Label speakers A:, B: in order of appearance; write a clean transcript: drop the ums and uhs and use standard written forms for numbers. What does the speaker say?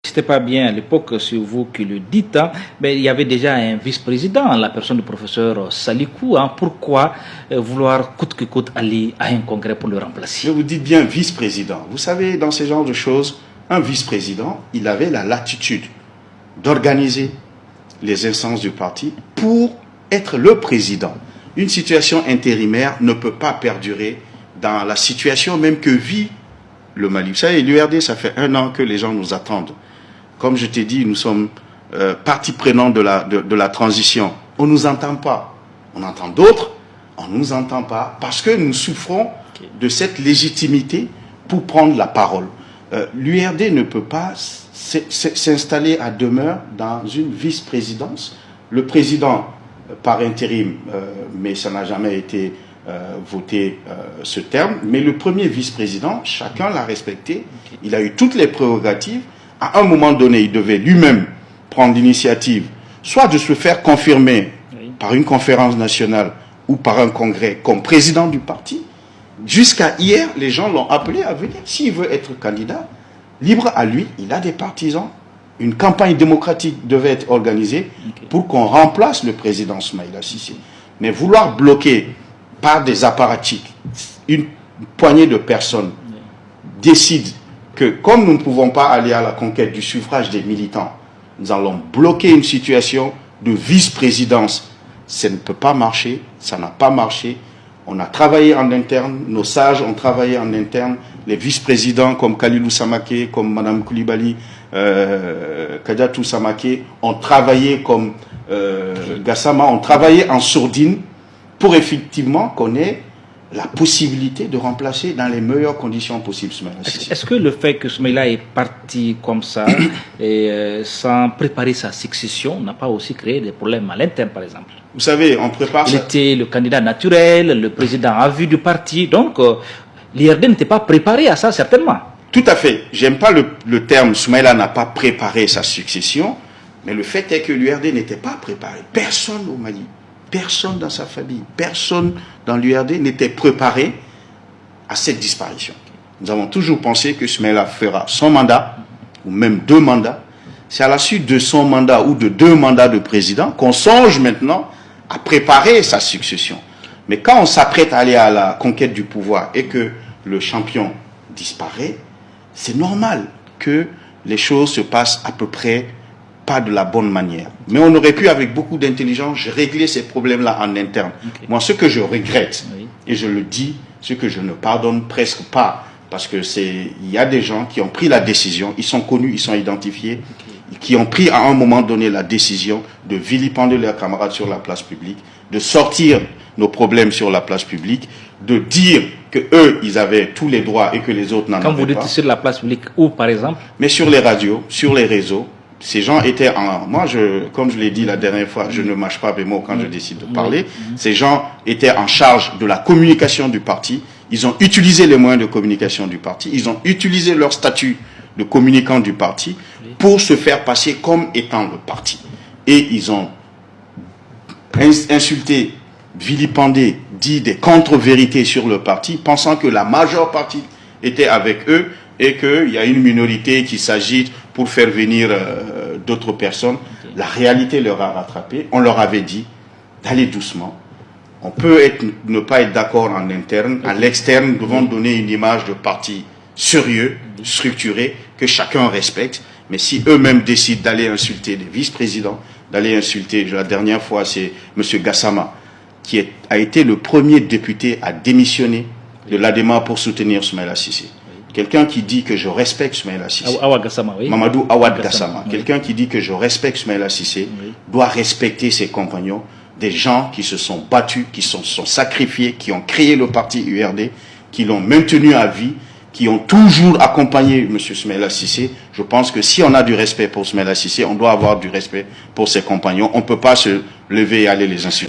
A: C'était pas bien à l'époque, c'est vous qui le dites, hein, mais il y avait déjà un vice-président, la personne du professeur Salikou. Hein. Pourquoi vouloir coûte que coûte aller à un congrès pour le remplacer?
B: Je vous dis bien vice-président. Vous savez, dans ce genre de choses, un vice-président, il avait la latitude d'organiser les instances du parti pour être le président. Une situation intérimaire ne peut pas perdurer dans la situation même que vit le Mali. Vous savez, l'URD, ça fait 1 an que les gens nous attendent. Comme je t'ai dit, nous sommes partie prenante de la transition. On ne nous entend pas. On entend d'autres, on ne nous entend pas parce que nous souffrons de cette légitimité pour prendre la parole. L'URD ne peut pas s'installer à demeure dans une vice-présidence. Le président, par intérim, mais ça n'a jamais été voté ce terme, mais le premier vice-président, chacun l'a respecté. Il a eu toutes les prérogatives. À un moment donné, il devait lui-même prendre l'initiative, soit de se faire confirmer par une conférence nationale ou par un congrès comme président du parti. Jusqu'à hier, les gens l'ont appelé à venir. S'il veut être candidat, libre à lui, il a des partisans. Une campagne démocratique devait être organisée pour qu'on remplace le président Soumaïla Cissé. Mais vouloir bloquer par des apparatchiks, une poignée de personnes décide que comme nous ne pouvons pas aller à la conquête du suffrage des militants, nous allons bloquer une situation de vice-présidence. Ça ne peut pas marcher, ça n'a pas marché. On a travaillé en interne, nos sages ont travaillé en interne, les vice-présidents comme Khalilou Samaké, comme Mme Koulibaly, Kadiatou Samaké, ont travaillé comme Gassama, ont travaillé en sourdine pour effectivement qu'on ait la possibilité de remplacer dans les meilleures conditions possibles Soumaïla Cissé.
A: Est-ce que le fait que Soumaïla est parti comme ça, et, sans préparer sa succession, n'a pas aussi créé des problèmes à l'interne, par exemple?
B: Vous savez, on prépare...
A: Il était le candidat naturel, le président a vu du parti, donc l'IRD n'était pas préparé à ça, certainement.
B: Tout à fait. J'aime pas le terme Soumaïla n'a pas préparé sa succession, mais le fait est que l'URD n'était pas préparé. Personne au Mali, personne dans sa famille, personne dans l'URD n'était préparé à cette disparition. Nous avons toujours pensé que Soumaïla fera son mandat, ou même 2 mandats. C'est à la suite de son mandat ou de 2 mandats de président qu'on songe maintenant à préparer sa succession. Mais quand on s'apprête à aller à la conquête du pouvoir et que le champion disparaît, c'est normal que les choses se passent à peu près pas de la bonne manière. Mais on aurait pu, avec beaucoup d'intelligence, régler ces problèmes-là en interne. Moi, ce que je regrette, et je le dis, ce que je ne pardonne presque pas, parce que il y a des gens qui ont pris la décision, ils sont connus, ils sont identifiés, qui ont pris à un moment donné la décision de vilipender leurs camarades sur la place publique, de sortir nos problèmes sur la place publique, de dire que eux, ils avaient tous les droits et que les autres n'en avaient pas.
A: Quand vous dites sur la place publique, où par exemple?
B: Mais sur les radios, sur les réseaux, ces gens étaient en... Moi, comme je l'ai dit la dernière fois, je ne mâche pas mes mots quand je décide de parler. Ces gens étaient en charge de la communication du parti. Ils ont utilisé les moyens de communication du parti. Ils ont utilisé leur statut de communicant du parti pour se faire passer comme étant le parti. Et ils ont insulté, vilipendé, dit des contre-vérités sur le parti, pensant que la majeure partie était avec eux et qu'il y a une minorité qui s'agite pour faire venir d'autres personnes. La réalité leur a rattrapé. On leur avait dit d'aller doucement. On peut ne pas être d'accord en interne. À l'externe, nous devons donner une image de parti sérieux, structuré, que chacun respecte. Mais si eux-mêmes décident d'aller insulter des vice-présidents, d'aller insulter, la dernière fois c'est M. Gassama, qui a été le premier député à démissionner de l'ADEMA pour soutenir Soumaïla Cissé. Quelqu'un qui dit que je respecte Soumaïla Cissé, Mamadou Awad Gassama, quelqu'un qui dit que je respecte Soumaïla Cissé, doit respecter ses compagnons, des gens qui se sont battus, qui se sont sacrifiés, qui ont créé le parti URD, qui l'ont maintenu à vie, qui ont toujours accompagné M. Soumaïla Cissé. Je pense que si on a du respect pour Soumaïla Cissé, on doit avoir du respect pour ses compagnons. On ne peut pas se lever et aller les insulter.